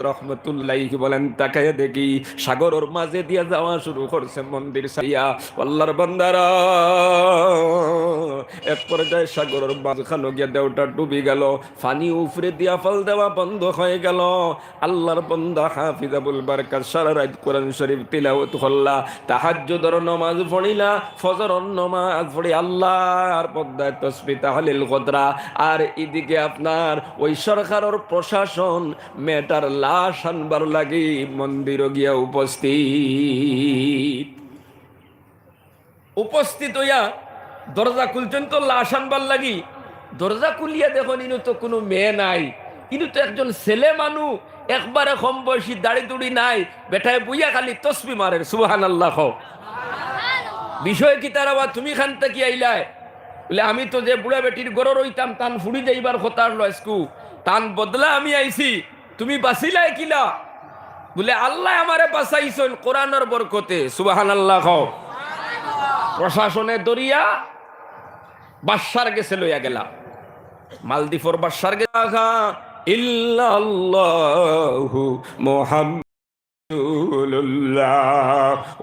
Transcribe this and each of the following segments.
রহমতুল্লাহি বলেন, তাকায় দেখি সাগরের মাঝে দিয়ে যাওয়া শুরু করছে মন্দির সাইয়া। আল্লাহর বান্দারা, এক পর্যায়ে সাগরের মাঝখানে গিয়ে দেওটা ডুবি গেল, পানি উফরে দিয়া ফল দেওয়া বন্ধ হয়ে গেল। আল্লাহর বান্দা হাফিজ আবুল বারকাত সারা রাত কোরআন শরীফ তিলাওয়াত করলা, তাহাজ্জুদের নামাজ পড়িলা, ফজরের নামাজ পড়ি আল্লাহর পদ্মায় তাসবিহ তাহলিল কদরা। আর এদিকে আপনার ওই সরকারের প্রশাসন মেয়েটার লাশ আনবার লাগি মন্দির গিয়া উপস্থিত হইয়া দরজা খুলছেন তো লাশ আনবার লাগি। দরজা খুলিয়া দেখুন ইনু তো কোনো মেয়ে নাই, ইনু তো একজন ছেলে মানু, একবারে কম বয়সী, দাড়ি দুড়ি নাই, বেটায় বুইয়া খালি তসবি মারে সুবহানাল্লাহ। বিষয় কি তারা বা তুমি খান থেকে আইলায় বলে, আমি তো যে বুড়া বেটির গড় রইতাম তান ফুড়ি যাইবার কথা লস্কু, তান বদলা আমি আইছি, তুমি বাঁচিলাই কিলা? বলে আল্লাহ আমারে বাঁচাইছেন কোরআনের বরকতে সুবহানাল্লাহ। প্রশাসনে দরিয়া বাদশার গেছে লইয়া গেলা, মালদ্বীপর বাদশার গেলা ইল্লাল্লাহু মুহাম্মাদুল্লাহ।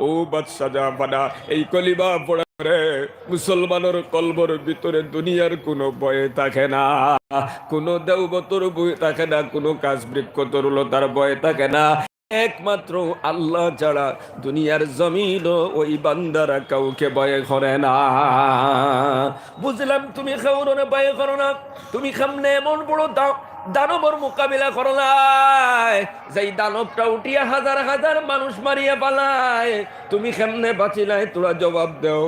ও বাদশা জাহাপানা, এই কলিমা পড়া করে মুসলমানের কলবর ভিতরে দুনিয়ার কোনো ভয় থাকে না, কোনো দেবতর ভয় থাকে না, কোনো কাজ বৃক্ষ তরুলতার ভয় থাকে না। একমাত্র আল্লাহ ছাড়া দুনিয়ার জমিন ওই বান্দারা কাউকে ভয় করে না। বুঝলাম তুমি কাউরে ভয় করো না, তুমি সামনে এমন বড় দানবর মোকাবিলা করলাই, যেই দানবটা উঠিয়া হাজার হাজার মানুষ মারিয়া পালায়, তুমি কেমনে বাঁচিলাই? তোরা জবাব দেও।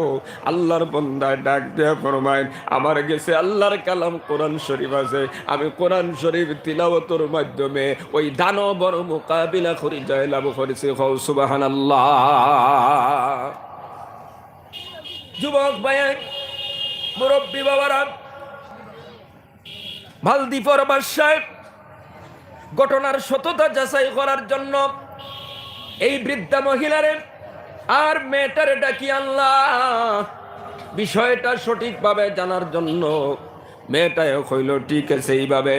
আল্লাহর বান্দায় ডাক দেয়া ফরমায়, আমার গেছে আল্লাহর কালাম কোরআন শরীফ আছে, আমি কোরআন শরীফ তিলাওয়াতের মাধ্যমে ওই দানবর মোকাবিলা করি জয় লাভ করেছি। সুবহানাল্লাহ। যুবক ভাই, মুরব্বী বাবারা, মালদ্বীপের বাদশাহ ঘটনার সততা যাচাই করার জন্য এই বৃদ্ধা মহিলারে আর মেয়েটারে ডাকি আনলাম বিষয়টা সঠিকভাবে জানার জন্য। মেয়েটাও কইল ঠিক আছে, এইভাবে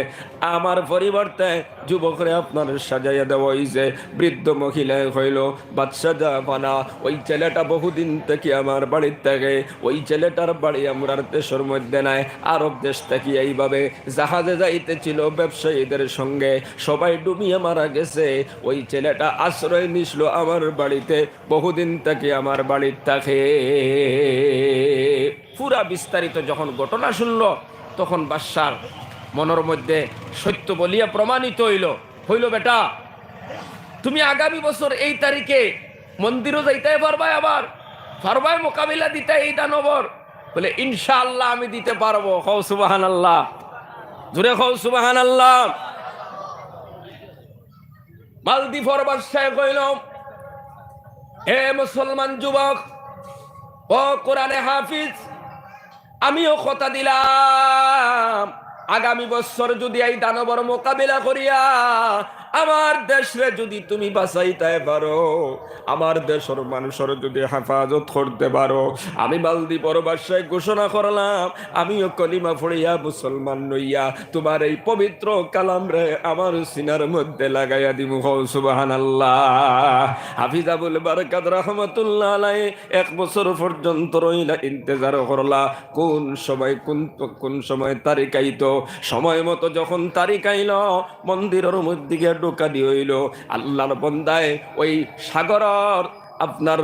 আমার পরিবর্তে যুবকরে আপনার সাজাইয়া দেওয়া হয়েছে। বৃদ্ধ মহিলায় কইল, বাদশা জাহাপানা, ওই ছেলেটা বহুদিন থেকে আমার বাড়ির থেকে, ওই ছেলেটার বাড়ি আমরা দেশের মধ্যে নাই, আরব দেশ থেকে এইভাবে জাহাজে যাইতেছিল ব্যবসায়ীদের সঙ্গে, সবাই ডুবিয়ে মারা গেছে। ওই ছেলেটা আশ্রয় নিছিল আমার বাড়িতে, বহুদিন থেকে আমার বাড়ির থাকে। পুরা বিস্তারিত যখন ঘটনা শুনল তখন বাদশার মনের মধ্যে সত্য বলিয়া প্রমাণিত হইল, বেটা তুমি আগামী বছর এই তারিখে মন্দিরও যাইতে পারবাই, আবার পারবাই মোকাবিলা দিতে এই দানবর? বলে ইনশাআল্লাহ আমি দিতে পারবো। কও সুবহানাল্লাহ, জোরে কও সুবহানাল্লাহ। মালদ্বীপের বাদশা কইল, হে মুসলমান যুবক ও কোরআনে হাফিজ, আমিও কথা দিলাম আগামী বছর যদি এই দানবর মোকাবিলা করিয়া আমার দেশে যদি তুমি বাঁচাইতে পারো, আমার দেশের মানুষের যদি হেফাজত করতে পারো, আমি মালদ্বীপের বাদশায় ঘোষণা করলাম আমিও কলিমা পড়িয়া মুসলমান নইয়া তোমার এই পবিত্র কালাম রে আমার সিনার মধ্যে লাগাইয়া দিমু। সুবহানাল্লাহ। হাফিজ আবুল বারকাত রহমতুল্লাহ আলাইহি 1 বছর পর্যন্ত রইলা ইন্তজার করলা, কোন সময় তারিখ আইতো। সময় মতো যখন তারিখ আইল, মন্দিরের মধ্যে গিয়ে ঢোকা দিয়ে হইল। আল্লাহর বন্দায় ওই সাগরের আপনার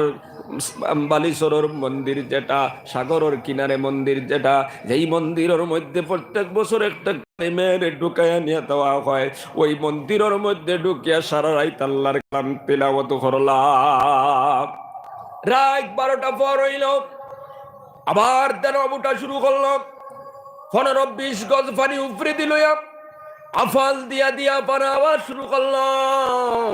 বালিচরের মন্দির যেটা, সাগরের কিনারে মন্দির যেটা, যেই মন্দিরের মধ্যে প্রত্যেক বছর একটা মেয়েরে ঢুকাইয়া নিয়ে দেওয়া হয়, ওই মন্দিরের মধ্যে ঢুকিয়া সারা রাত আল্লাহর কালাম তিলাওয়াত করলাম। রাত 12টা পর হইল, আবার দানব উঠা শুরু করলো। 15-20 গজ পানি উপরে দিল, আফাল দিয়া দিয়া পানা আবার শুরু করলাম।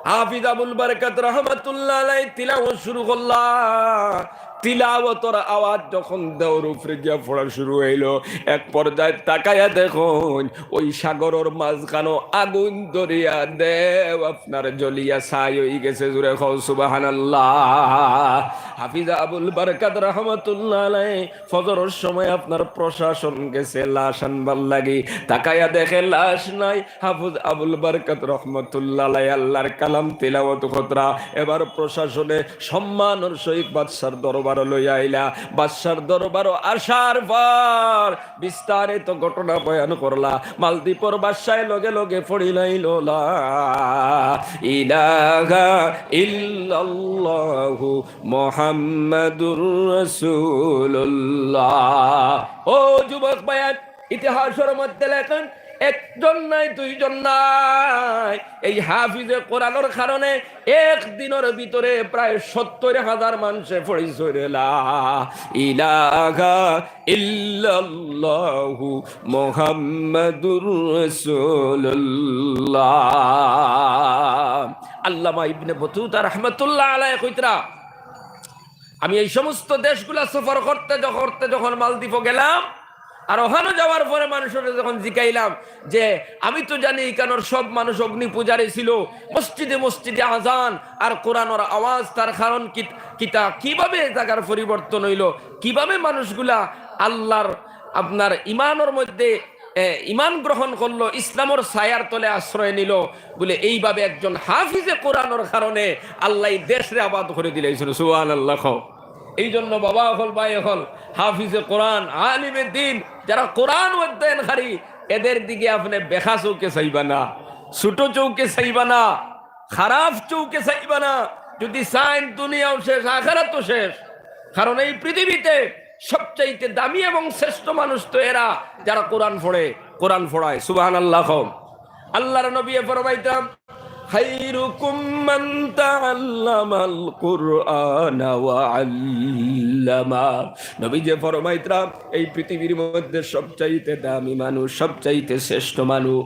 হাফিজ আবুল বারকাত রহমাতুল্লাহ আলাইহি তিলাওয়াত শুরু করলাম। তিলাওয়াতের আওয়াজ যখন দেওর উপরে গিয়া পড়া শুরু হইল, এক পর্যায়ে তাকায়া দেখুন ওই সাগরের মাঝখানো আগুন দরিয়া দেব আপনার জ্বলিয়া ছাই হয়ে গেছে। জুড়ে খাও সুবহানাল্লাহ। হাফিজা আবুল বারকাত রহমাতুল্লাহ আলাইহি ফজরের সময় আপনার প্রশাসন গেছে লাশ আনবার লাগি, তাকায়া দেখে লাশ নাই। হাফিজ আবুল বারকাত রহমাতুল্লাহ আলাইহি আল্লাহর কালাম তিলাওয়াত খতরা। এবার প্রশাসনে সম্মানের সহিত বাদশার দরবার লইয়া আইলা। বাদশার দরবার আসার পর বিস্তারিত ঘটনা বয়ান করলা। মালদ্বীপের বাদশাহ লগে লগে পড়িলাইল লা ইলাহা ইল্লাল্লাহু মুহাম্মাদুর রাসূলুল্লাহ। ও যুবক ভাইয়া, ইতিহাসের মধ্যে লেখেন একজন নাই, দুইজন নাই, এই হাফিজে কোরআনের কারণে একদিনের ভিতরে প্রায় 70,000 মানুষে পড়িছে লা ইলাহা ইল্লাল্লাহু মুহাম্মাদুর রাসূলুল্লাহ। আল্লামা ইবনে বতুতা রাহমাতুল্লাহ আলাইহি কইতরা, আমি এই সমস্ত দেশগুলা সফর করতে যখন মালদ্বীপে গেলাম, আর ওখানে যাওয়ার পরে মানুষের যখন জিকাইলাম যে আমি তো জানি এখানের সব মানুষ অগ্নি পূজারী ছিল, মসজিদে মসজিদে আজান আর কোরআনের আওয়াজ, তার কারণ কিতা কিভাবে জায়গার পরিবর্তন হইল, কিভাবে মানুষগুলা আল্লাহর আপনার ইমানের মধ্যে ইমান গ্রহণ করলো, ইসলামের ছায়ার তলে আশ্রয় নিল, বলে এইভাবে একজন হাফিজে কোরআনের কারণে আল্লাহ দেশরে আবাদ করে দিলেছিল। সুবহানাল্লাহ। এই জন্য বাবা হল, ভাই হল, হাফিজে কোরআন, আলিমে দিন, যারা কোরআন অধ্যয়নকারী, এদের দিকে আপনি বেখা চৌকে চাইবা না, ছোট চৌকে চাইবা না, খারাপ চৌকে চাইবা না। যদি চাইন দুনিয়াও শেষ, আখিরাতও শেষ। কারণ এই পৃথিবীতে সবচাইতে দামি এবং শ্রেষ্ঠ মানুষ তো এরা যারা কোরআন পড়ে, কোরআন পড়ায়। সুবহানাল্লাহ। আল্লাহর নবী ফরমাইতাম, খায়রুকুম মান তাআল্লামাল কুরআনা ওয়া আল্লামা। নবী যে ফরমাইতরা, এই পৃথিবীর মধ্যে সবচাইতে দামি মানুষ, সবচাইতে শ্রেষ্ঠ মানুষ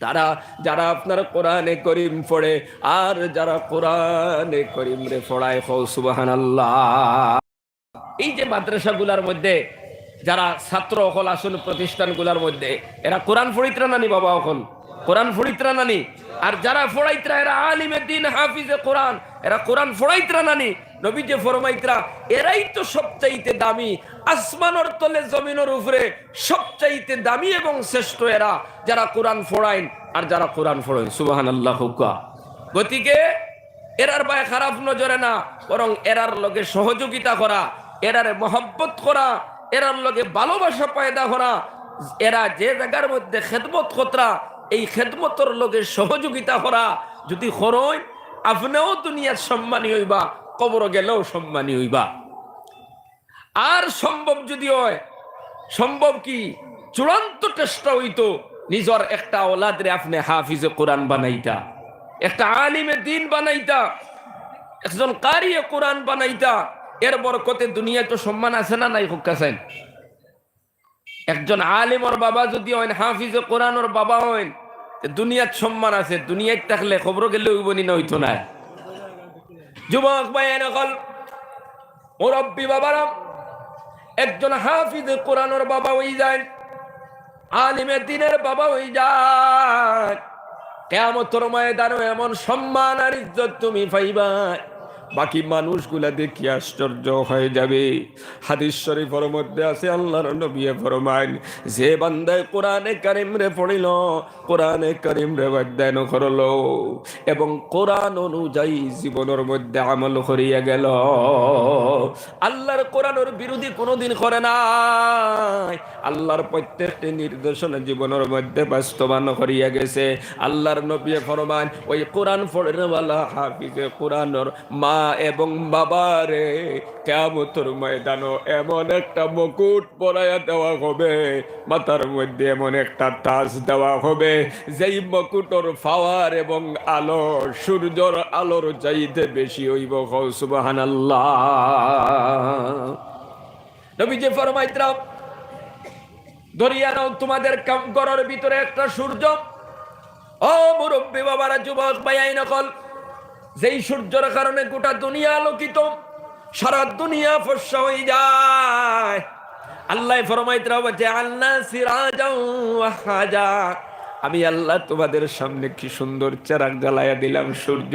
তারা যারা আপনার কোরআনে করিম পড়ে আর যারা কোরআনে করিম রে পড়ায়। সুবহানাল্লাহ। এই যে মাদ্রাসাগুলার মধ্যে যারা ছাত্র হল আসল প্রতিষ্ঠানগুলার মধ্যে, এরা কোরআন ফড়িতরা নানি বাবা হল, কোরআন ফড়িতরা নানি। আর যারা ফড়াইতরা এরা আলিমে দিন, হাফিজে কোরআন, এরা কোরআন ফড়াইতরা নানি। নবী যে ফরমাইতরা, এরাই তো সবচাইতে দামি, আসমানের তলে জমিনের উপরে সবচাইতে দামি এবং শ্রেষ্ঠ এরা যারা কোরআন ফড়াইন আর যারা কোরআন ফড়েন। সুবহানাল্লাহ। গতিকে এরার বায় খারাপ নজরে না, বরং এরার লগে সহযোগিতা করা, এরারে মহব্বত করা, এরার লগে ভালোবাসা পয়দা করা, এরা যে জায়গার মধ্যে খেদমত কতরা, এই খেদমতর লগে সহযোগিতা করা যদি করই, আপনিও দুনিয়ার সম্মানী হইবা, কবর গেলেও সম্মানী হইবা। আর সম্ভব যদি হয়, সম্ভব কি চূড়ান্ত চেষ্টা হইতো নিজের একটা ওলাদরে আপনি হাফিজে কোরআন বানাইতা, একটা আলিমে দিন বানাইতা, একজন কারিয়ে কোরআন বানাইতা। এর বরকতে দুনিয়া তো সম্মান আছে না নাই? হুক্কাছেন একজন আলিমর বাবা যদি হয়, হাফিজে কোরআনের বাবা হয়, দুনিয়ার সম্মান আছে। দুনিয়ায় থাকলে খবর গেলে উইবনি না হইতো না। যুবক ভাই নকল মুরব্বী বাবারা, একজন হাফিজে কোরআনের বাবা হয়ে যায়, আলিমে দিনের বাবা হয়ে যায়, কিয়ামতের ময়দানে এমন সম্মান আর ইজ্জত তুমি পাইবা, বাকি মানুষগুলা দেখি আশ্চর্য হয়ে যাবে। হাদিস শরীফের মধ্যে আছে, আল্লাহর নবী ফরমান, যে বান্দায় কোরআনে কারিম রে পড়িল, কোরআনে কারিম রে অধ্যয়ন করলো এবং কোরআন অনুযায়ী জীবনের মধ্যে আমল করিয়া গেল, আল্লাহর কোরআনের বিরোধী কোনোদিন করে নাই, আল্লাহর প্রত্যেকটি নির্দেশনা জীবনের মধ্যে বাস্তবায়ন করিয়া গেছে। আল্লাহর নবী ফরমান, ওই কোরআন পড়নেওয়ালা হাফিজে কোরআনের মা এবং বাবারে কিয়ামতের ময়দানে এমন একটা মুকুট পরাইয়া দেওয়া হবে, মাথার মধ্যে এমন একটা তাজ দেওয়া হবে, যেই মুকুটের পাওয়ার এবং আলো সূর্যের আলোর চাইতে বেশি হইব। সুবহানাল্লাহ। নবী যে ফরমাইতরা, ধরিয়া নাও তোমাদের ঘরের ভিতরে একটা সূর্য। ও মুরব্বী বাবারা, যুবক ভাই নকল, যেই সূর্যের কারণে গোটা দুনিয়া আলোকিত, সারা দুনিয়া ফর্সা হয়ে যায়। আল্লাহ ফরমাইতরা বলছে আল্লাহ সিরাজাও ওয়াহাজা, আমি আল্লাহ তোমাদের সামনে কি সুন্দর চেরাগ জ্বালাইয়া দিলাম সূর্য।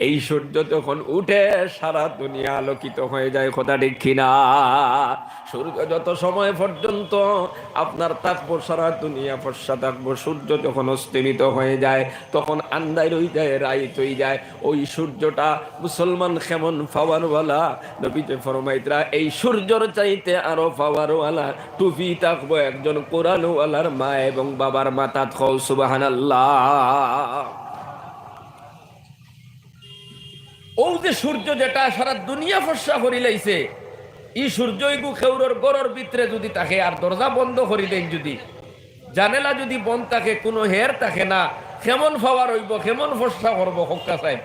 এই সূর্য যখন উঠে সারা দুনিয়া আলোকিত হয়ে যায়, কথা ঠিক কিনা? সূর্য যত সময় পর্যন্ত আপনার থাকবো সারা দুনিয়া ফর্সা থাকবো, সূর্য যখন অস্তমিত হয়ে যায় তখন আন্দায় রয়ে যায়, রাইত হয়ে যায়। ওই সূর্যটা মুসলমান কেমন পাওয়ারওয়ালা, নবীজি ফরমাইতরা এই সূর্যর চাইতে আরো পাওয়ারওয়ালা টুপি থাকবো একজন কোরআনওয়ালার মা এবং বাবার মাথাত। সুবহানাল্লাহ। ও যে সূর্য যেটা সারা দুনিয়া ফর্সা করি লাইছে, এই সূর্য এগু খেউরর গড়ের ভিতরে যদি থাকে আর দরজা বন্ধ করি দেন, যদি জানেলা যদি বন্ধ থাকে, কোনো হের থাকে না, কেমন পাওয়ার হইব, কেমন ফর্সা করবো হক্কা সাহেব?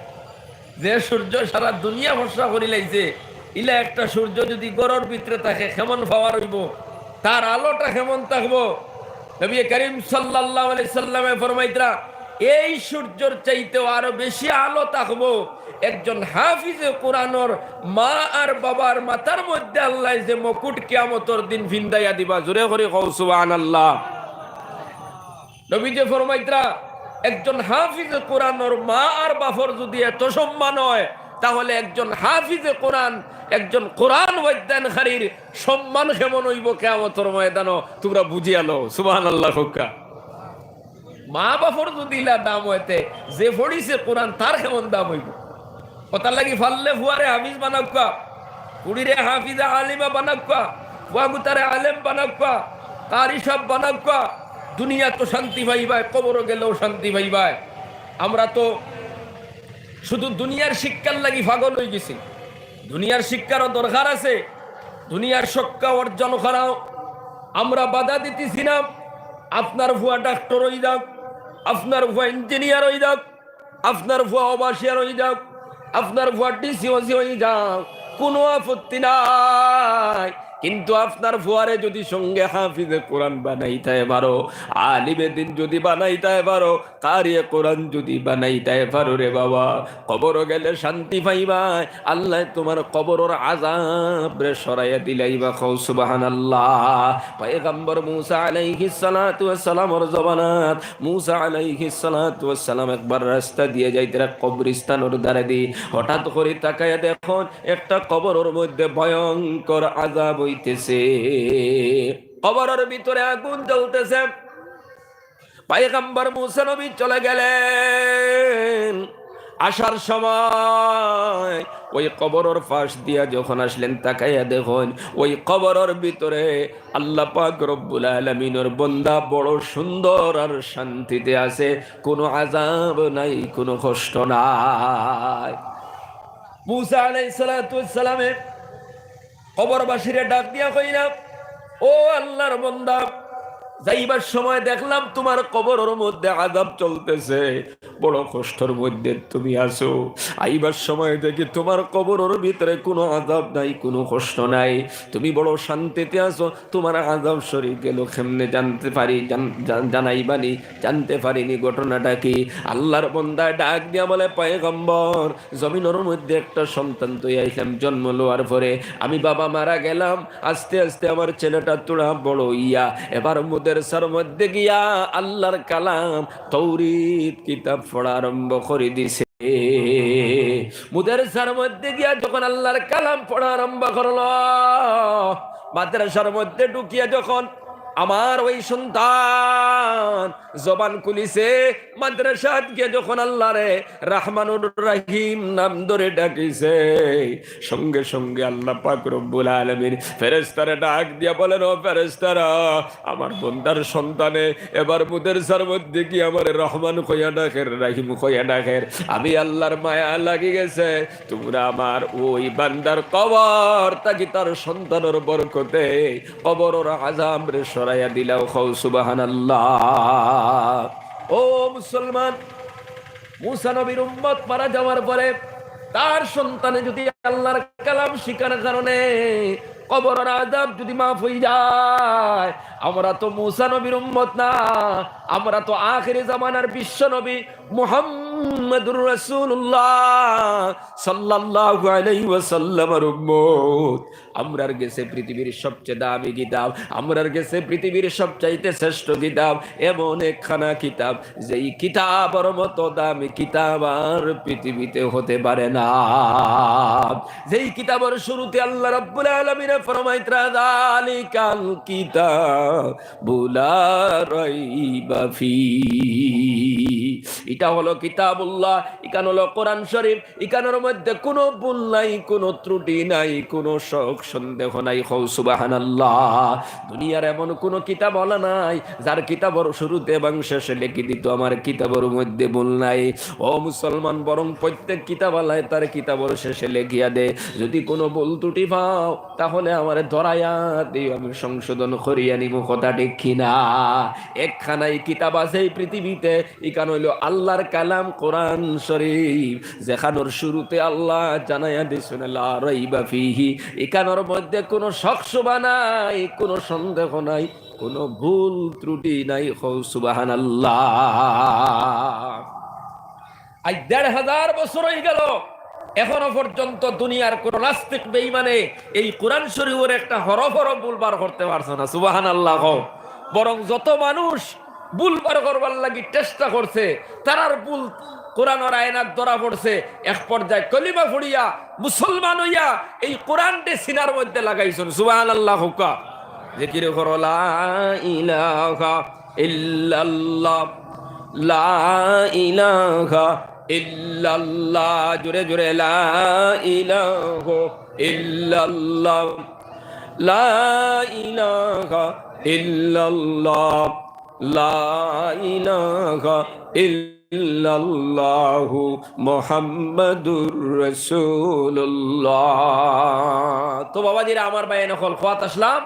যে সূর্য সারা দুনিয়া ফর্সা করি লাইছে, ইলা একটা সূর্য যদি গড়ের ভিতরে থাকে কেমন পাওয়ার হইব, তার আলোটা কেমন থাকবো? নবী করিম সাল্লাল্লাহু আলাইহি সাল্লামে ফরমাইতরা এই সূর্যের চাইতেও আরো বেশি আলো থাকবো একজন হাফিজে কোরআনের মা আর বাবার মাথার মধ্যে আল্লাহ যে মুকুট কিয়ামতের দিন ভিন্দাইয়া দিবা। জোরে করে কও সুবহানাল্লাহ। নবীজি ফরমাইতরা একজন হাফিজে কোরআনের মা আর বাবার যদি এত সম্মান হয়, তাহলে একজন হাফিজে কোরআন, একজন কোরআন অধ্যয়নকারীর সম্মান কেমন হইব কিয়ামতের ময়দানে, তোমরা বুঝিয়ালো। সুবহানাল্লাহ। হোকা মা বাবার যদি দাম হইতে, যে পড়িছে কোরআন তার কেমন দাম হইব? কথা লাগি ফাললে ফুয়ারে হাফিজ বানাক্কা, কুড়িরে হাফিজা আলিমা বানাক্কা, ফুয়াগুতারে আলেম বানাক্কা, কারি সব বানাক্কা, দুনিয়া তো শান্তি পাইবাই, কবর গেলেও শান্তি পাইবাই। আমরা তো শুধু দুনিয়ার শিক্ষার লাগি পাগল হয়ে গেছি। দুনিয়ার শিক্ষারও দরকার আছে, দুনিয়ার শিক্ষা অর্জন করাও আমরা বাধা দিতেছি না। আপনার ভুয়া ডাক্তার হয়ে যাক, আপনার ভুয়া ইঞ্জিনিয়ার হয়ে যাক, আপনার ভুয়া অবাসিয়ার হয়ে যাক, আপনার ভুয়া ডিসি হয়ে যাক, কোনো আপত্তি নাই। কিন্তু আপনার ফুয়ারে যদি সঙ্গে হাফিজে কোরআন বানাইতে পারো, আলিমে দিন যদি বানাইতে পারো, কারিয়ে কোরআন যদি বানাইতে পারো, রে বাবা, কবর গেলে শান্তি পাইবা। আল্লাহ তোমার কবরের আযাব রে সরাইয়া দিলাইবা। কও সুবহানাল্লাহ। পয়গম্বর মুসা আলাইহিস সালাতু ওয়াস সালামের জবানাত, মুসা আলাইহিস সালাতু ওয়াস সালাম একবার রাস্তা দিয়ে যাইতেরা কবরস্থানের ধারে দি, হঠাৎ করে তাকায়া দেখুন একটা কবরের মধ্যে ভয়ঙ্কর আযাব হইতেছে, কবরের ভিতরে আগুন জ্বলতেছে। পয়গম্বর মুসা নবী চলে গেলেন। আসার সময় ওই কবরের পাশ দিয়া যখন আসলেন, তাকাইয়া দেখুন ওই কবরের ভিতরে আল্লাহ পাক রব্বুল আলামিনের বান্দা বড় সুন্দর আর শান্তিতে আছে, কোনো আযাব নাই, কোনো কষ্ট নাই। মুসা আলাইহিস সালাতু ওয়াস সালামে কবরবাসীরে ডাক দিয়া কইরা, ও আল্লাহর বান্দা, যাইবার সময় দেখলাম তোমার কবরের মধ্যে আযাব চলতেছে, বড় কষ্টের মধ্যে তুমি আছো। আইবার সময় দেখি তোমার কবরের ভিতরে কোনো আযাব নাই, কোনো কষ্ট নাই, তুমি বড় শান্তিতে আছো। তোমার আযাব সরে গেল কেমনে জানতে পারি, জানাইবানি, জানতে পারিনি ঘটনাটা কি? আল্লাহর বান্দা ডাক দিয়া বলে, পয়গম্বর, জমিনের মধ্যে একটা সন্তান তৈয়াইলাম, জন্ম লওয়ার পরে আমি বাবা মারা গেলাম, আস্তে আস্তে আমার ছেলেটা তোরা বড় ইয়া, এবার মাদ্রাসার মধ্যে গিয়া আল্লাহর কালাম তাওরীত কিতাব পড়া আরম্ভ করে দিছে। মাদ্রাসার মধ্যে গিয়া যখন আল্লাহর কালাম পড়া আরম্ভ করলো, মাদ্রাসার মধ্যে ঢুকিয়া যখন আমার ওই সন্তান জবান খুলিছে, মাদ্রাসাত গিয়ে যখন আল্লাহরে রহমানুর রহিম নাম ধরে ডাকিছে, সঙ্গে সঙ্গে আল্লাহ পাক রব্বুল আলামিন ফেরেশতারে ডাক দিয়া বলেন, ও ফেরেশতারা, আমার বান্দার সন্তানে এবার মাদ্রাসার মধ্যে কি আমার রহমান কইয়া ডাকের, রহিম কইয়া ডাকের। আমি আল্লাহর মায়া লাগি গেছে, তোমরা আমার ওই বান্দার কবর তাকি তার সন্তানের বরকতে কবরের আযাব রে সরাইয়া দিলাও। খাও সুবহানাল্লাহ। ও মুসলমান, মুসা নবীর উম্মত মারা যাওয়ার পরে তার সন্তানে যদি আল্লাহর কালাম শিখার কারণে কবরের আযাব যদি মাফ হয়ে যায়, আমরা তো মুসা নবীর উম্মত না, আমরা তো আখিরি জামানার বিশ্ব নবী মুহাম্মদ মুহাম্মাদুর রাসূলুল্লাহ সাল্লাল্লাহু আলাইহি ওয়াসাল্লামের উম্মত। আমরার গেছে পৃথিবীর সবচেয়ে দামি কিতাব, আমরার গেছে পৃথিবীর সবচাইতে শ্রেষ্ঠ কিতাব, এমন একখানা কিতাব যেই কিতাবের মতো দামি কিতাব আর পৃথিবীতে হতে পারে না। যেই কিতাবের শুরুতে আল্লাহ রাব্বুল আলামিন ফরমাইত্রা যালিকাল কিতাবু লা রাইবা ফি, এটা হলো কিতাবুল্লাহ, ইকান হলো কোরআন শরীফ, ইকানের মধ্যে কোনো ভুল নাই, কোনো ত্রুটি নাই, কোনো শক সন্দেহ নাই। হও সুবহানাল্লাহ। দুনিয়ার এমন কোনো কিতাব হলো নাই যার কিতাবের শুরুতে এবং শেষে লিখে দিত আমার কিতাবের মধ্যে ভুল নাই। ও মুসলমান, বরং প্রত্যেক কিতাবালায় তার কিতাবের শেষে লিখিয়া দে, যদি কোনো ভুল ত্রুটি পাও তাহলে আমার ধরাইয়া দিও, আমি সংশোধন করিয়া নিব। কথা ঠিক কিনা? একখানাই কিতাব আছে এই পৃথিবীতে, ইকান হইল আল্লাহর কালাম কোরআন শরীফ, যেখানোর শুরুতে আল্লাহ জানাইয়া দিয়েছেন লা রাইবা ফিহি, ইকানোর মধ্যে কোনো শকশবা নাই, কোনো সন্দেহ নাই, কোনো ভুল ত্রুটি নাই। হও সুবহানাল্লাহ। আজ ১,৫০০ বছর হয়ে গেল, এখনো পর্যন্ত দুনিয়ার কোন নাস্তিক বেঈমানে এই কোরআন শরীফের একটা হরফ ভুল বার করতে পারছে না। সুবহানাল্লাহ। বরং যত মানুষ ভুল বার করবার লাগি চেষ্টা করছে, তারার ভুল কোরআনের আয়নাত ধরা পড়ছে। এক পর্যায়ে কলিমা পড়িয়া মুসলমান হইয়া এই কোরআনটি সিনার মধ্যে লাগাইছেন। সুবহানাল্লাহ। হুকা জিকির করো লা ইলাহা ইল্লাল্লাহ, লা ইলাহা ইল্লাল্লাহ, জোরে জোরে লা ইলাহা ইল্লাল্লাহ, লা ইলাহা ইল্লাল্লাহ, লা ইলাহা ইল্লাল্লাহু মুহাম্মাদুর রাসূলুল্লাহ। তো বাবাজিরা আমার ভাই নকল খোয়াত আসলাম,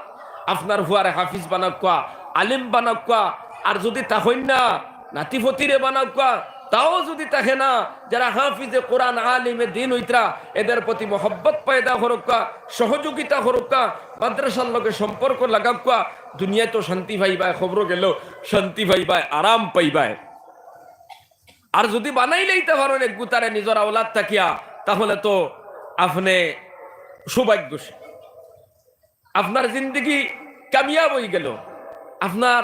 আপনার ফুয়ারে হাফিজ বানাক্কা, আলিম বানাক্কা, আর যদি তা হইন না নাতি ফতিরে বানাক্কা, তাও যদি থাকে না, যারা হাফিজে কোরআন আলিমে দিন হইতরা, এদের প্রতি মোহব্বত পয়দা করক্কা, সহযোগিতা করক্কা, মাদ্রাসার লগে সম্পর্ক লাগাক্কা, দুনিয়ায় তো শান্তি পাইবায়, খবর গেল শান্তি পাইবায়, আরাম পাইবায়। আর যদি বানাই লইতে পারেন এক গুতারে নিজের আওলাদ থাকিয়া, তাহলে তো আপনি সৌভাগ্যশী, আপনার জিন্দগি কামিয়াব হয়ে গেল, আপনার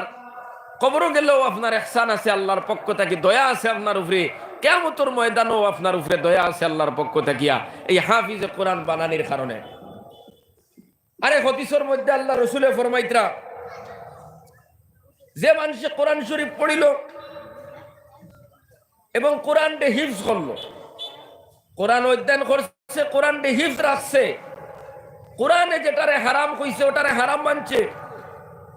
কবরও গেলেও আপনার ইহসান আছে আল্লাহর পক্ষ থেকে, দয়া আছে আপনার উপরে, কিয়ামতের ময়দানও আপনার উপরে দয়া আছে আল্লাহর পক্ষ থাকিয়া, এই হাফিজে কোরআন বানানির কারণে। আরে হাদিসের মধ্যে আল্লাহ রাসূলে ফরমাইতরা, যে মানুষে কোরআন শরীফ পড়িল এবং কোরআনকে হিফজ করলো, কোরআন অধ্যয়ন করছে, কোরআনকে হিফজ রাখছে, কোরআনে যেটারে হারাম কইছে ওটারে হারাম মানছে,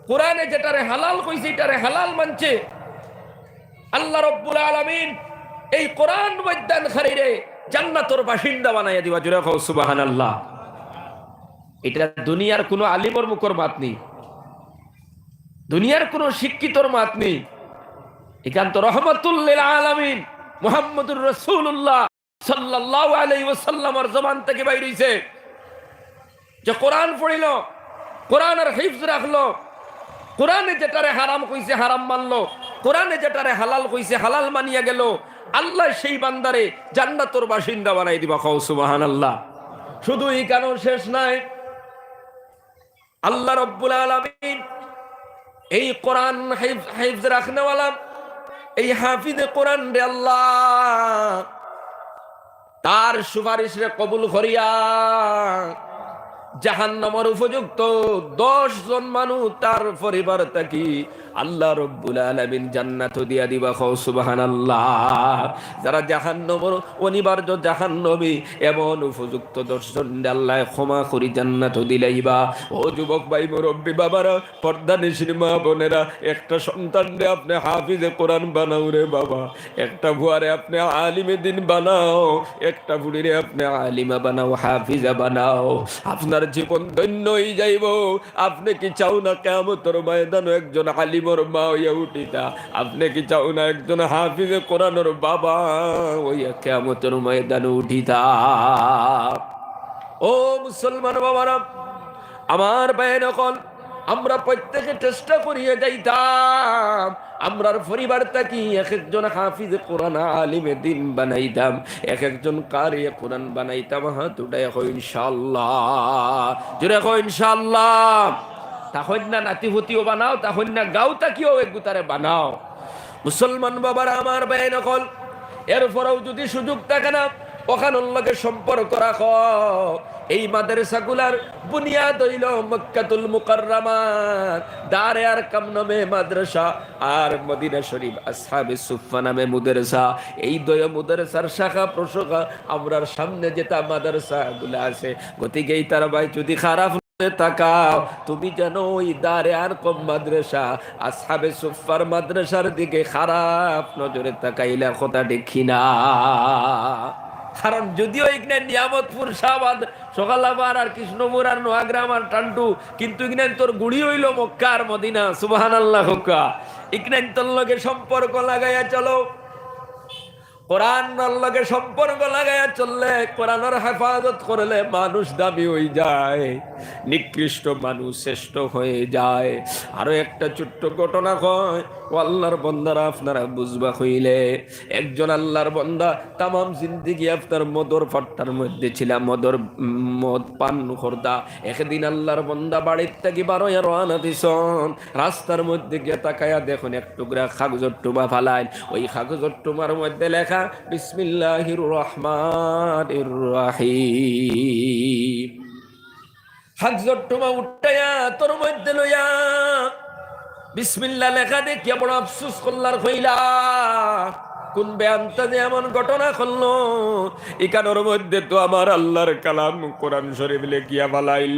কোরআনে যেটারে হালাল কইছে এটারে হালাল মানছে, আল্লাহ রাব্বুল আলামিন এই কোরআন অধ্যয়নকারীরে জান্নাতের বাসিন্দা বানাইয়া দিবা। জোরে কও সুবহানাল্লাহ। এটা দুনিয়ার কোনো আলিমর মুখের মাত নেই, দুনিয়ার কোনো শিক্ষিতর মাত নেই, একান্ত রহমাতুল লিল আলামিন মুহাম্মদুর রাসূলুল্লাহ সাল্লাল্লাহু আলাইহি ওয়াসাল্লামের জবান থেকে বাইর হইছে যে কোরআন পড়িল, কোরআনের হিফজ রাখলো, কোরআনে যেটারে হারাম কইছে হারাম মানলো, কোরআনে যেটারে হালাল কইছে হালাল মানিয়া গেল, আল্লাহ সেই বান্দারে জান্নাতের বাসিন্দা বানাই দিবা। কও সুবহানাল্লাহ। শুধু এই কারণ শেষ নাই, আল্লাহ রাব্বুল আলামিন এই কোরআন হিফজ রাখনেওয়ালা, এই হাফিজে কোরআন রে আল্লাহ তার সুপারিশ রে কবুল করিয়া জাহান্নামের উপযুক্ত 10 জন মানুষ তার পরিবার থাকি আল্লাহ রাব্বুল আলামিন জান্নাত দিয়া দিবা। কও সুবহানাল্লাহ। যারা জাহান্নামের অনিবার্য জাহান্নামী এমন উপযুক্ত 10 জন আল্লাহ ক্ষমা করি জান্নাত দিলাইবা। ও যুবক ভাই মুরব্বী বাবারা, পর্দা নিশির মা বোনেরা, একটা সন্তান রে আপনি হাফিজে কোরআন বানাও রে বাবা, একটা ভুয়ারে আপনি আলিমে দিন বানাও, একটা বুড়িরে আপনি আলিমা বানাও, হাফিজা বানাও, আপনার জীবন ধন্য হয়ে যাইব। আপনি কি চাও না কিয়ামতের ময়দানে একজন আলিমের মা হইয়া উঠিতা? আপনি কি চাও না একজন হাফিজে কোরআনের বাবা হইয়া কিয়ামতের ময়দানে উঠিতা? ও মুসলমান বাবারা, আমার ভাই নকল, আমরা প্রত্যেকে চেষ্টা করিয়ে যাইতাম আমরার পরিবারটা কি এক একজন হাফিজ কোরআন আলিমে দিন বানাইতাম, এক একজন কারি কোরআন বানাইতাম। হাত উঠায় কই ইনশাআল্লাহ, জোরে কই ইনশাআল্লাহ। তখন না নাতিভূতিও বানাও, তখন না গাও তাকিও এক গুতারে বানাও। মুসলমান বাবার আমার ভাই নকল, এরপরেও যদি সুযোগ থাকে না ওখানোর লগে সম্পর্ক রাখো। এই মাদ্রাসাগুলার বুনিয়াদ হইল মক্কাতুল মুকাররমাত দারে আরকাম নামে মাদ্রাসা আর মদিনা শরীফ আসহাবে সুফফা নামে মাদ্রাসা। এই দুই মাদ্রাসার শাখা প্রশাখা আমরার সামনে যেটা মাদ্রাসাগুলো আছে, গতিকে এই তার ভাই যদি খারাপ তাকাও তুমি যেন ওই দারে আরকাম মাদ্রাসা আসহাবে সুফফার মাদ্রাসার দিকে খারাপ নজরে তাকাইলা কথা দেখি না। কারণ যদিও এখানে নিয়ামতপুর শাহবাদ সকালাবার আর কৃষ্ণপুর আর নোয়াগ্রাম আর টান্টু, কিন্তু এখানে তোর গুড়ি হইল মক্কা আর মদিনা। সুবহানাল্লাহ হোকা। এখানে তোর লগে সম্পর্ক লাগাইয়া চলো, কোরআনের লগে সম্পর্ক লাগাইয়া চললে, কোরআনের হেফাজত করলে মানুষ দামি হয়ে যায়, নিকৃষ্ট মানুষ শ্রেষ্ঠ হয়ে যায়। আরো একটা ছোট্ট ঘটনা কয়, ও আল্লাহর বন্দারা আপনারা বুঝবা হইলে, একজন আল্লাহর বন্দা তামাম জিন্দিগি আপনার মদর ফাট্টার মধ্যে ছিলাম, মদ পান করদা। একদিন আল্লাহর বন্দা বাড়ির থেকে বারোয়া রওনা দিছন, রাস্তার মধ্যে গিয়ে তাকায়া দেখুন এক টুকরা কাগজের টুমা ফালাইন। ওই কাগজের টুমার মধ্যে লেখা বিসমিল্লাহির রহমানির রহিম। কাগজের টুমা উঠাইয়া তোর মধ্যে লইয়া বিসমিল্লাহ লেখা দেখিয়া বড় আফসোস করলার হইলা। কোন বেয়ান্তা যে এমন ঘটনা করলো, এখানোর মধ্যে তো আমার আল্লাহর কালাম কোরআন শরীফ লেখিয়া ফালাইল।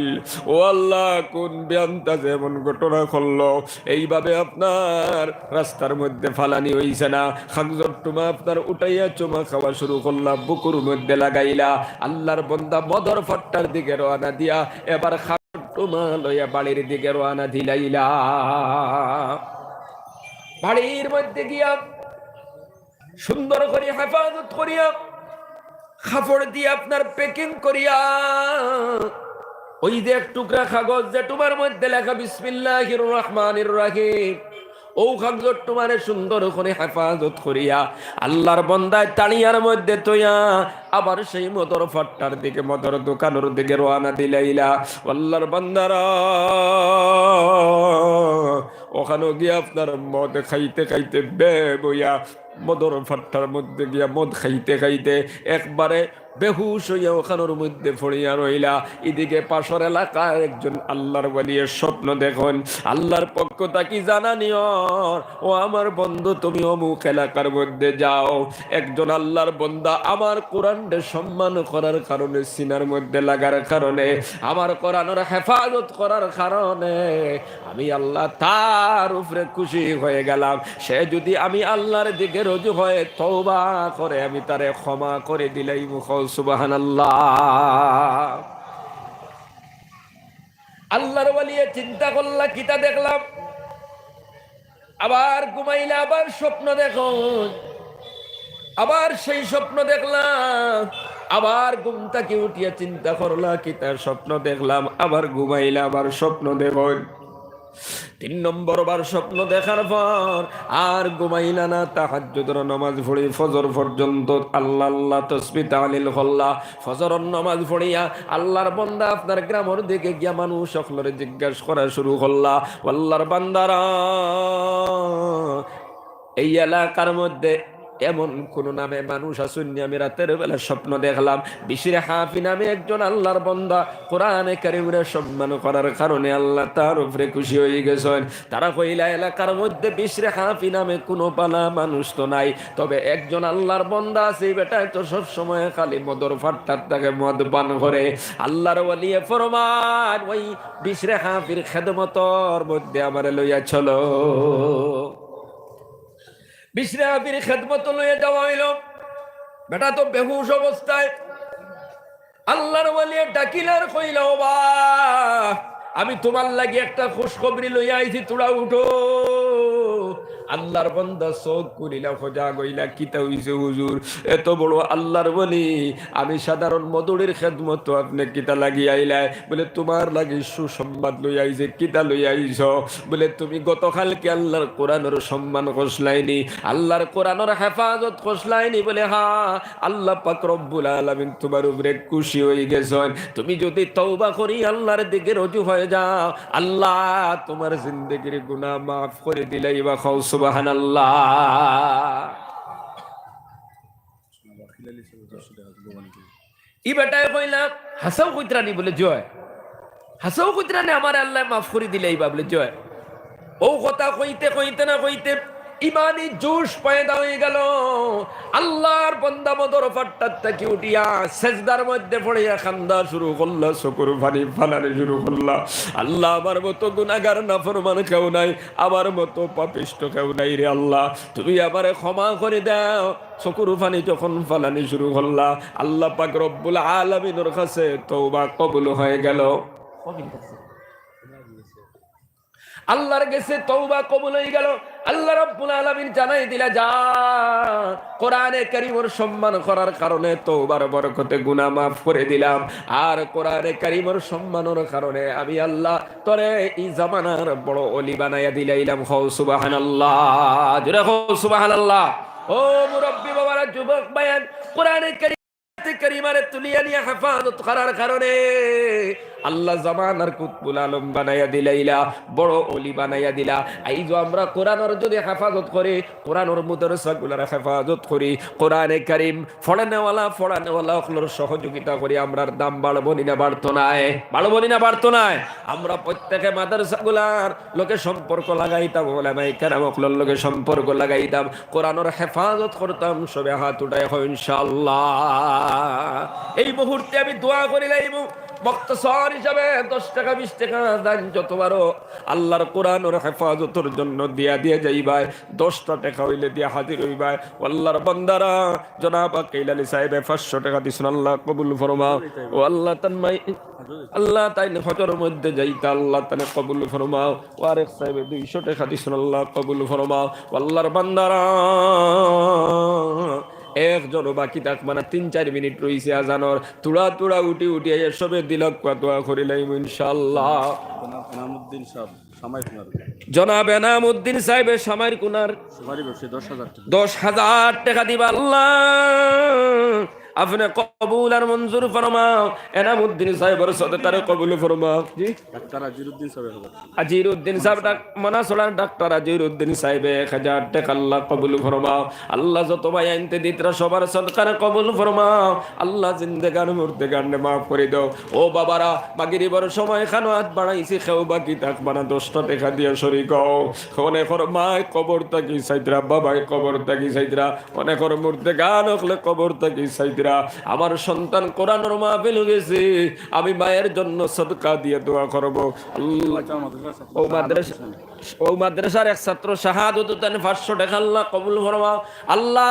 ও আল্লাহ, কোন বেয়ান্তা যে এমন ঘটনা করলো, এইভাবে আপনার রাস্তার মধ্যে ফালানি হইছে না। খাগজর টুমা আপনার উঠাইয়া চুমা খাওয়া শুরু করলা, বুকুর মধ্যে লাগাইলা। আল্লাহর বন্দা মদর ফাট্টার দিকে রওনা দিয়া এবার টুমা লইয়া বাড়ির দিকে রওনা দিলাইলা। বাড়ির মধ্যে গিয়া সুন্দর করে হেফাজত করিয়া কাপড় দিয়ে আপনার প্যাকিং করিয়া ওই যে এক টুকরা কাগজ যে তোমার মধ্যে লেখা বিসমিল্লাহির রহমানির রহিম, ও কাগজ তোমারে সুন্দর করে হেফাজত করিয়া আল্লাহর বন্দায় তাড়িয়ার মধ্যে তোয়া আবার সেই মদর ফাট্টার দিকে মদর দোকানের দিকে রওনা দিলাইলা। আল্লাহর বান্দারা ওখানে গিয়ে আপনার মদ খাইতে খাইতে বইয়া মদর ফাট্টার মধ্যে গিয়া মদ খাইতে খাইতে একবারে বেহুশ হইয়া ওখানোর মধ্যে পড়িয়া রইলা। এদিকে পাশের এলাকায় একজন আল্লাহর ওয়ালির স্বপ্ন দেখুন, আল্লাহর পক্ষ থাকি জানানিও, ও আমার বন্ধু তুমি অমুক এলাকার মধ্যে যাও, একজন আল্লাহর বন্দা আমার কোরআনকে সম্মান করার কারণে, সিনার মধ্যে লাগার কারণে, আমার কোরআনের হেফাজত করার কারণে আমি আল্লাহ তার উপরে খুশি হয়ে গেলাম। সে যদি আমি আল্লাহর দিকে রুজু হয়ে তওবা করে আমি তারে ক্ষমা করে দিলাই। মুখ সুবহানাল্লাহ। আল্লাহর ওয়ালি চিন্তা করলা, কিতা দেখলাম, আবার ঘুমাইলা, আবার স্বপ্ন দেখো, আবার সেই স্বপ্ন দেখলাম, আবার ঘুম থেকে উঠিয়া চিন্তা করলা, কিতার স্বপ্ন দেখলাম, আবার ঘুমাইলা, আবার স্বপ্ন দেখো। 3 নম্বর বার স্বপ্ন দেখার পর আর ঘুমাইলা না, তাহাজ্জুদের নামাজ পড়ি ফজর পর্যন্ত আল্লাহ আল্লাহ তাসবিহ তাহলিল করলা। ফজরের নামাজ পড়িয়া আল্লাহর বান্দা আপনার গ্রামের দিকে গিয়া মানুষ সকলের জিজ্ঞাসা করা শুরু করলা, আল্লাহর বান্দারা এই এলাকার মধ্যে এমন কোন নামে মানুষ আসুননি, আমি রাতের বেলা স্বপ্ন দেখলাম বিশিরে হাফি নামে একজন আল্লাহর বান্দা কোরআনে কারীমের সম্মান করার কারণে আল্লাহ তার উপরে খুশি হয়ে গেছেন। তারা কইলা এলাকার মধ্যে বিশিরে হাফি নামে কোনো পালা মানুষ তো নাই, তবে একজন আল্লাহর বান্দা আছে, বেটা তো সব সময় খালি মদর ফাট্টার তাকে মদ পান করে। আল্লাহর ওয়ালি ফরমান, ওই বিশিরে হাফির খেদমতর মধ্যে আমারে লইয়া চলো। বিশরে হাফির খেদমত লইয়া যাওয়া হইল। বেটা তো বেহুশ অবস্থায়, আল্লাহর ওয়ালি ডাকিলার কইলা, ও বা আমি তোমার লাগি একটা খুশখবরি লইয়া আইছি, তোরা উঠো। আল্লাহর বান্দা চোখ করিলা খোঁজা গইলা কিতা হইছে হুজুর, এত বড় আল্লাহর বলি, আমি সাধারণ মধুরের খেদমত আপনি কিতা লাগি আইলাই? বলে তোমার লাগি সুসংবাদ লই আইছে। কিতা লই আইছ? বলে তুমি গতকালকে আল্লাহর কোরআনের সম্মান খসলাইনি, আল্লাহর কোরআনের হেফাজত খসলাইনি। বলে হ্যাঁ, আল্লাহ পাক রব্বুল আলামিন তোমার উপরে খুশি হয়ে গেছেন। তুমি যদি তওবা করি আল্লাহর দিকে রুজু হয়ে যাও, আল্লাহ তোমার জিন্দেগির গুনাহ মাফ করে দিলাই। বা খাও সুবহানাল্লাহ। ই বেটায় কইলা হাসাও কইত্রানি, বলে জয় হাসাও কইত্রানি আমার আল্লাহ মাফ করে দিলাই। বা বলে জয় ও কথা কইতে কইতে না কইতে ইমানি জোশ পয়দা হয়ে গেল। আল্লাহর বান্দা মদর ফাট্টার থেকে উঠিয়া সেজদার মধ্যে পড়িয়া কান্দা শুরু করলা, চকুর পানি ফালানো শুরু করলা। আল্লাহ, আমার মতো গুনাহগার নাফরমান কেউ নাই, আমার মতো পাপিষ্ট কেউ নাই রে আল্লাহ, তুমি আমারে ক্ষমা করে দাও। চকুর পানি যখন ফালানি শুরু করলা, আল্লাহ পাক রব্বুল আলামিনের কাছে তওবা কবুল হয়ে গেল। আল্লাহর কাছে তওবা কবুল হয়ে গেল। আল্লাহ রাব্বুল আলামিন জানাই দিলা, যা কোরআনে কারীমের সম্মান করার কারণে তওবার বরকতে গুনাহ মাফ করে দিলাম, আর কোরআনে কারীমের সম্মানের কারণে আমি আল্লাহ তোরে এই জামানার বড় ওলি বানাইয়া দিলাইলাম। হও সুবহানাল্লাহ, জোরে হও সুবহানাল্লাহ। ও মুরব্বি বাবারা, যুবক ভাইয়ান, কোরআনে কারীমারে তুলিয়া নিয়ে হেফাজত করার কারণে আল্লাহ জামানার কুতুবুল আলম বানাইয়া দিলাইলা, বড় ওলি বানাইয়া দিলা। এই যে আমরা কোরআনের যদি হেফাজত করি, কোরআনের মুদারসাগুলোর হেফাজত করি, কোরআনে কারীম পড়ানেওয়ালা হলোর সহযোগিতা করি, আমরার দাম বাড়বো না বাড়তো নাই? বাড়বো না বাড়তো নাই? আমরা প্রত্যেকে মাদ্রাসাগুলার লোকে সম্পর্ক লাগাইতাম, ওলামায়ে কেরাম হলোর লোকে সম্পর্ক লাগাইতাম, কোরআনের হেফাজত করতাম। সবে হাত উঠায় হয় ইনশাআল্লাহ। এই মুহূর্তে আমি দোয়া করি লাইব, বক্তসর হিসাবে 10 টাকা 20 টাকা দান যত পারো আল্লাহর কোরআনের হেফাজতের জন্য দিয়া দিয়ে যাইবাই। 10টা টাকা হইলে দিয়া হাজির হইবাই। আল্লাহর বান্দারা, জনাব আকিল আলী সাহেব 500 টাকা দিছেন, আল্লাহ কবুল ফরমাও। ও আল্লাহ তানমাই আল্লাহ তাই হজর মধ্যে যাইতা, আল্লাহ তানে কবুল ফরমাও। ও আরেক সাহেব 200 টাকা দিছেন, আল্লাহ কবুল ফরমাও। আল্লাহর বান্দারা, একজনও বাকি থাকবে না। 3-4 মিনিট রইছে আজানর। তুড়া তুড়া উঠি উঠি সবে দিলক দোয়া করিলাম ইনশাআল্লাহ। জনাব এনামউদ্দিন সাহেব সামাইর কুনার 10,000 টাকা দিবা। আল্লাহ আপনি কবুল আর মঞ্জুর ফরমাও। এনামউদ্দিন সাহেবের সদকারে কবুল ফরমাও। জি, ডাক্তার আজিরউদ্দিন সাহেব মনাসলার ডাক্তার আজিরউদ্দিন সাহেব 1000 টাকা আল্লাহ কবুল ফরমাও। আল্লাহ যত ভাই আনতে দিতরা সবার সদকারে কবুল ফরমাও। আল্লাহ জিন্দেগান মুর্দেগান মাফ করে দাও। ও বাবারা, মাগরিবের সময় খানো হাত বাড়াইছি, খেও বাকি থাকবা না। 10টা টাকা দিয়ে শরীক হও। অনেকর মায় কবর থাকি সাইদরা, বাবাই কবর থাকি সাইদরা, অনেকর মুর্দেগান হলে কবর থাকি সাইদরা। আমার সন্তান কোরআনের মাহফিল গেছে, আমি মায়ের জন্য সদকা দিয়ে দোয়া করব। ও মাদ্রাসার এক ছাত্র শাহাদত 500 টাকা আল্লাহ কবুল ফরমাও। আল্লাহ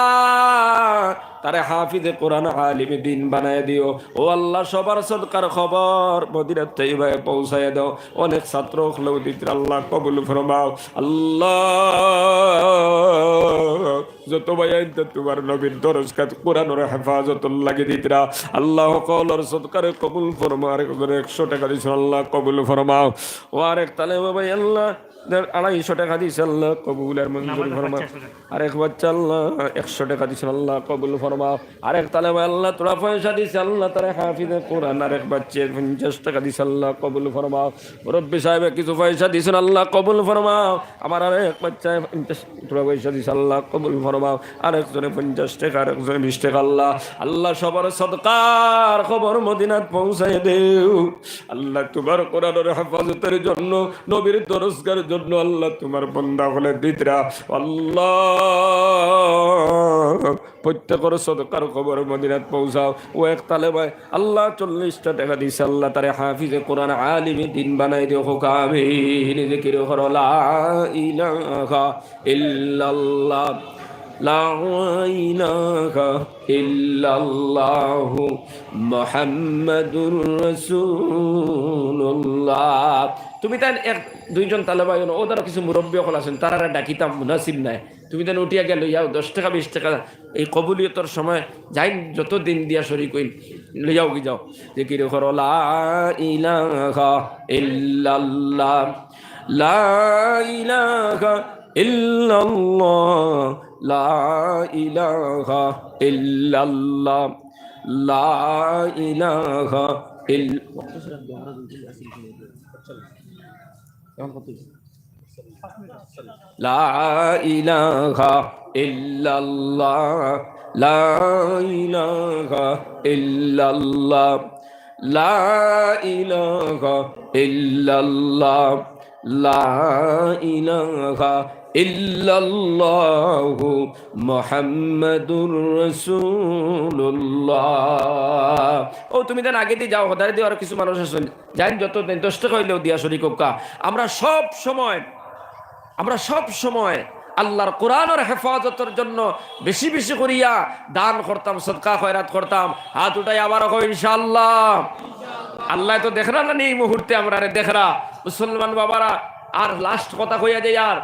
তারে হাফিজে কোরআন আলিমে দিন বানায় দিও। ও আল্লাহ সবার সদকার খবর মদিনাত তাইবায় পৌঁছায় দাও। অনেক ছাত্র হলেও দিতে আল্লাহ কবুল ফরমাও। আল্লাহ যত ভাইয়াইন তোমার নবীর দরজকাত কোরআনের হেফাজত লাগে দিতরা, আল্লাহ কলর সদকার কবুল ফরমাও। আরেক 100 টাকা দিয়েছেন, আল্লাহ কবুল ফরমাও। ও আরেক তালেবা ভাই আল্লাহ 250 টাকা দিয়েছে, আল্লাহ কবুল আর মঞ্জুর ফরমাও। আরেক বাচ্চা আল্লাহ 100 টাকা দিয়েছেন, আল্লাহ কবুল ফরমাও। আরেক তালেবা আল্লাহ তোরা পয়সা দিয়েছে, আল্লাহ তারা হাফিজে কোরআন। আরেক বাচ্চা 50 টাকা দিয়েছে, আল্লাহ কবুল ফরমাও। মুরব্বী সাহেব কিছু পয়সা দিয়েছেন, আল্লাহ কবুল ফরমাও। আমার আরেক বাচ্চা 50 টাকা পয়সা দিয়েছে, আল্লাহ কবুল ফরমাও। আরেকজনে 50 টাকা, আরেকজনে 20 টাকা। আল্লাহ আল্লাহ সবার সদকার খবর মদিনাত পৌঁছায় দেও। আল্লাহ তোমার কোরআনের হেফাজতের জন্য, নবীর দরজগার জন্য আল্লাহ তোমার বান্দা হলে দিতরা। আল্লাহ প্রত্যেকের সদকার খবর মদিনাত পৌঁছাও। ও এক তালেবায় আল্লাহ 40টা টাকা দিছে, আল্লাহ তারে হাফিজে কোরআন আলিমে দিন বানাই দিও। আমিন। জিকির করো লা ইলাহা ইল্লাল্লাহ লা ইলাহা ইল্লাল্লাহু মুহাম্মাদুর রাসূলুল্লাহ। তুমি তাই এক দুইজন তালেবাই ও তারা কিছু মুরব্বী সকল আছেন, তারা ডাকিতাম মুনাসিব নাই। তুমি তাই উঠিয়া গেল ইয়াও 10 টাকা 20 টাকা এই কবুলিয়তর সময় যাই যত দিন দিয়া শরীক হইন লইয়াও কি যাও যে কি রে করো লা ইলাহা ইল্লাল্লাহ লা ইলাহা ইল্লাল্লাহ লা ইলাহা ইল্লাল্লাহ লা ইলাহা লা ইলাহা ইল্লাল্লাহ লা ইলাহা ইল্লাল্লাহ লা ইলাহা ইল্লাল্লাহ লা ইলাহা ইল্লাল্লাহু মুহাম্মাদুর রাসূলুল্লাহ। ও তুমি দেন আগে দিয়ে যাও, হদারে দিয়ে আর কিছু মানুষ আছেন জানেন যত 10 টাকা হইলেও দিয়া শরীক হোক্কা। আমরা সব সময় আল্লাহর কোরআনের হেফাজতের জন্য বেশি বেশি করিয়া দান করতাম, সদকা খয়রাত করতাম। হাত উঠাই আবার ইনশাআল্লাহ। আল্লাহ তো দেখরা না এই মুহূর্তে আমরা দেখরা মুসলমান বাবারা। আর লাস্ট কথা কইয়া যায়, আর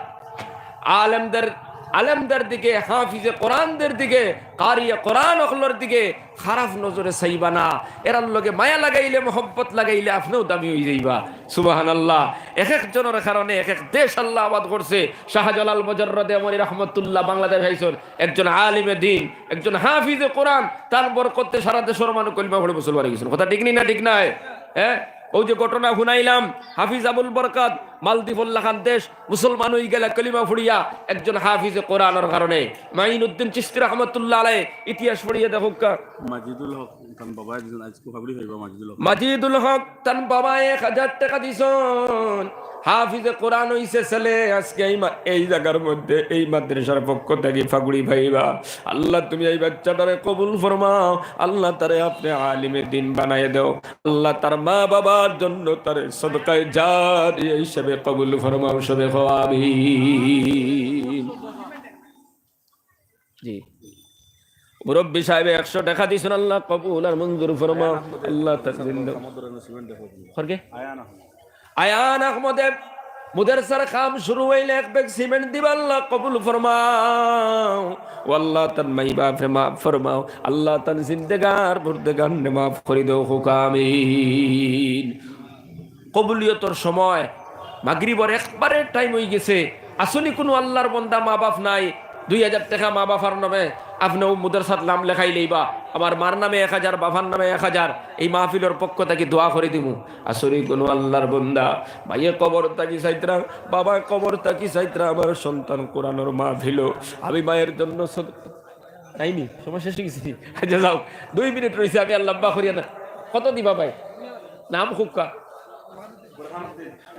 আলেমদের দিকে, হাফিজে কোরআনদের দিকে, কারিয়ে কোরআন অকলর দিকে খারাপ নজরে চাইবা না। এরার লগে মায়া লাগাইলে, মোহব্বত লাগাইলে আপনিও দামি হয়ে যাইবা। সুবহানাল্লাহ। এক একজনের কারণে এক এক দেশ আল্লাহ আবাদ করছে। শাহজালাল মুজাররদে আমরি রহমতুল্লাহ বাংলাদেশ আইসর একজন আলিমে দিন, একজন হাফিজে কোরআন, তার বরকতে সারা দেশের মানুষ কলিমা পড়ে মুসলমান হয়ে গেছেন। কথা ঠিক না ঠিক নাই? হ্যাঁ, ওই যে ঘটনা শুনাইলাম, হাফিজ আবুল বরকত মালদ্বীপুল্লাহ খান দেশ মুসলমান হয়ে গেলে কলিমা ফুড়িয়া একজন হাফিজে কোরআনের কারণে। মাইনুদ্দিন চিশতি রহমতুল্লাহ আলাইহি ইতিহাস পড়িয়ে দেখো। মাজিদুল হক তান বাবা 1000 টাকা দিছন। হাফিজে কোরআন হইছে ছেলে আজকে এই জায়গার মধ্যে এই মাদ্রাসার পক্ষ থেকে ফাগুড়ি ভাইবা। আল্লাহ তুমি এই বাচ্চাটারে কবুল ফরমাও। আল্লাহ তারে আপনি আলিমে দিন বানায় দাও। আল্লাহ তার মা বাবার জন্য তার সদকায়ে জারিয়া হিসেবে কবুল ফরমাও। সবে আমিন। জি মুরব্বী সাহেব 100 টাকা দিছেন, আল্লাহ কবুল আর মঞ্জুর ফরমাও। আল্লাহ তাকদিন দাও। খরকে আয়ান আহমদে মুদারসার কাম শুরু হইলে 1 ব্যাগ সিমেন্ট দিবা। আল্লাহ কবুল ফরমাও। আল্লাহ তার মাই বাপরে মাফ ফরমাও। আল্লাহ তার জিন্দেগার বুরদেগার নে মাফ করে দাও। আমিন। কবুলিয়তর সময় মাগরিবের একবারে টাইম হয়ে গেছে। আসলে কোনো আল্লাহর বান্দা মা বাপ নাই, 2000 টাকা মা বাবার নামে আপনিও মুদারসাত নাম লেখাই লইবা। আমার মার নামে 1000, বাবার নামে 1000। এই মাহফিলের পক্ষ থেকে দোয়া করে দিব। আসলে কোনো আল্লাহর বান্দা ভাইয়ে কবর তাকি চাইত্রা, বাবা কবর তাকি চাইত্রা, আমার সন্তান কোরআনের মাহফিল, আমি মায়ের জন্য নাইনি সময় শেষ হয়ে গেছি। আচ্ছা যাও, 2 মিনিট রয়েছে, আমি আর লম্বা করিয়া না। কত দিবা ভাই? নাম খুক্কা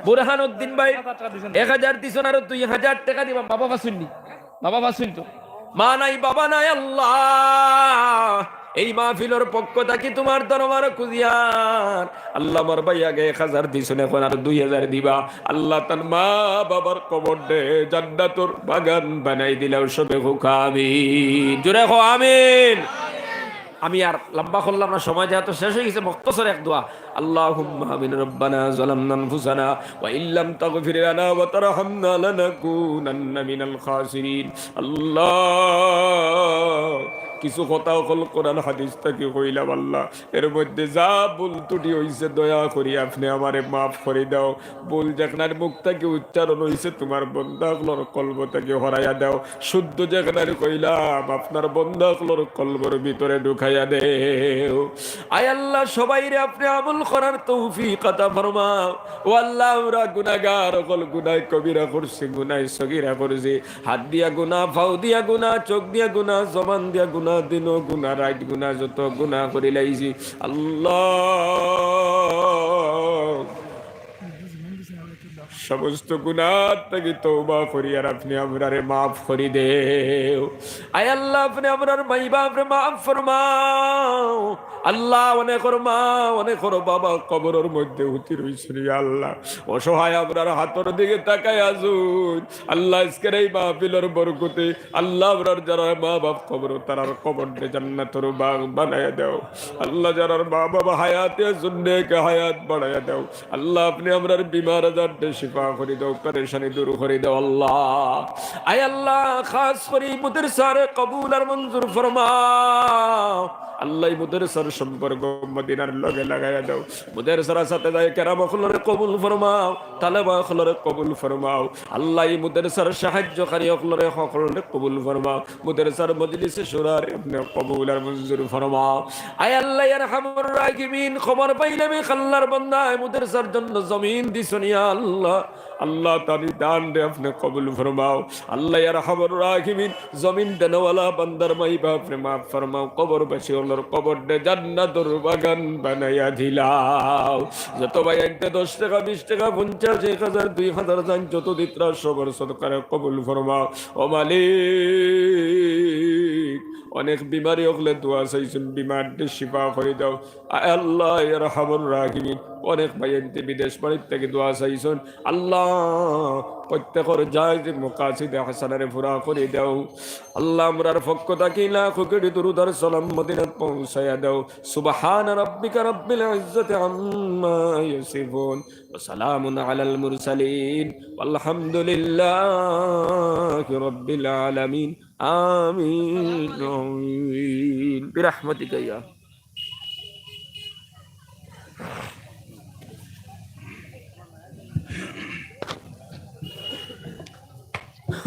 বুরহানুদ্দিন ভাই 1000 দিছেন, আর 2000 টাকা দিবা। বাবা বাসুননি, বাবা বাসুন তো মা নাই বাবা নাই। আল্লাহ এই মাহফিলের পক্ষ থাকি তোমার দরবার খুঁজিয়ার আল্লাহ আমার ভাই আগে 1000 দিছেন, এখন আর 2000 দিবা। আল্লাহ তার মা বাবার কবর দে জান্নাতুর বাগান বানাই দিলাও। সবে আমিন। জোরে কও আমিন। আমি আর লম্বা করলাম না, সময় যেহেতু শেষ হয়ে গেছে। মুখতাসার এক দোয়া, আল্লাহুম্মা আমিন। রব্বানা যালামনা আনফুসানা ওয়া ইল্লাম তাগফির লানা ওয়া তারহামনা লানাকুনান্না মিনাল খাসিরিন। আল্লাহ কিছু কথা অকল কোরআন হাদিস থেকে কইলাম। আল্লাহ এর মধ্যে যা ভুল ত্রুটি হইছে দয়া করি আপনি আমারে মাফ করে দাও। ভুল যেখানে মুখ থেকে উচ্চারণ হইছে তোমার বন্দাগুলোর কলব থেকে হরাইয়া দাও। শুদ্ধ যেখানে কইলাম আপনার বন্দাগুলোর কলবর ভিতরে ঢুকাইয়া দেও। আয় আল্লাহ সবাইরে আপনি আমল করার তৌফিক আতা ফরমাও। ও আল্লাহ আমরা গুনাহগার, অকল গুনাহ কবিরা করছি, গুনাহ সগীরা করছি, হাত দিয়া গুনাহ, পাও দিয়া গুনাহ, চোখ দিয়া গুনাহ, জবান দিয়া গুনাহ, দিন গুনাহ, রাইট গুনাহ, যত গুনাহ করি লাইছি। আল্লাহ সমস্ত গুনাহ থেকে তওবা করি আর আপনি আমরারে মাফ করে দেও। আয় আল্লাহ আপনি আমরার মাই বাপরে মাফ ফরমাও। আল্লাহ অনেকর মা অনেকর বাবা কবরের মধ্যে উঠি রইছেন আল্লাহ, অসহায় আমরার হাতর দিকে তাকায় আজুন আল্লাহ আজকের এই মাহফিলের বরকতে আল্লাহ আমরার যারা মা বাপ কবর তারার কবরকে জান্নাতের বাগ বানায়া দাও। আল্লাহ যারার মা বাবা হায়াতে সুন্নেকে হায়াত বাড়ায়া দাও। আল্লাহ আপনি আমরার বিমার আজারকে শিফা করে দাও, পেরেশানি দূর করে দাও আল্লাহ। আয় আল্লাহ খাস করে মুদের সারে কবুল আর মঞ্জুর ফরমাও। আল্লাহ মুদরসার সম্পর্ক মদিনার লগে লাগাইয়া দাও। মুদরসার সাথে যায় কেরামখলরে কবুল ফরমাও, তালেবাখলরে কবুল ফরমাও। আল্লাহ মুদরসার সাহায্যকারী হকলরে হকলরে কবুল ফরমাও। মুদরসার মজলিসে শুরার আপনি কবুল আর মঞ্জুর ফরমাও। আয় আল্লাহ ইয়ারহামুর রাহিমিন, খবর পাইলাম আল্লাহর বান্দা মুদরসার জন্য জমিন দিছনি আল্লাহ। আল্লাহ তারি দান রে আপনি কবুল ফরমাও। আল্লাহ ইয়ারহামুর রাহিমিন, জমিন দেনওয়ালা বান্দার মাই বাপরে মাফ ফরমাও। কবর বাসী হলোর কবর দে জান্নাতুর বাগান বানাইয়া দিলাও। যত ভাই একটা 10 টাকা 20 টাকা 50 1000 2000 জান যত দিত্রা সবর সদকারে কবুল ফরমাও। ও মালিক অনেক বিমারি হলে দোয়া চাইছেন, বিমার শিফা করে দাও। আল্লাহ ইয়ারহামুর রাহিমিন, অনেক ভাইয়েন্তে বিদেশ বাড়ির থেকে দোয়া চাইছেন আল্লাহ প্রত্যেকের যায় যে মুকাসিদে হাসানারে পুরা করে দাও। আল্লাহ আমরার পক্ষ থাকি লাখ কোটি দুরূদ আর সালাম মদিনাত পৌঁছায়া দাও। সুবহান রাব্বিকা রাব্বিল ইজ্জাতি আম্মা ইয়াসিফুন ওয়া সালামুন আলাল মুরসালিন ওয়ালহামদুলিল্লাহি রাব্বিল আলামিন। আমিন বিরহমাতিকা ইয়া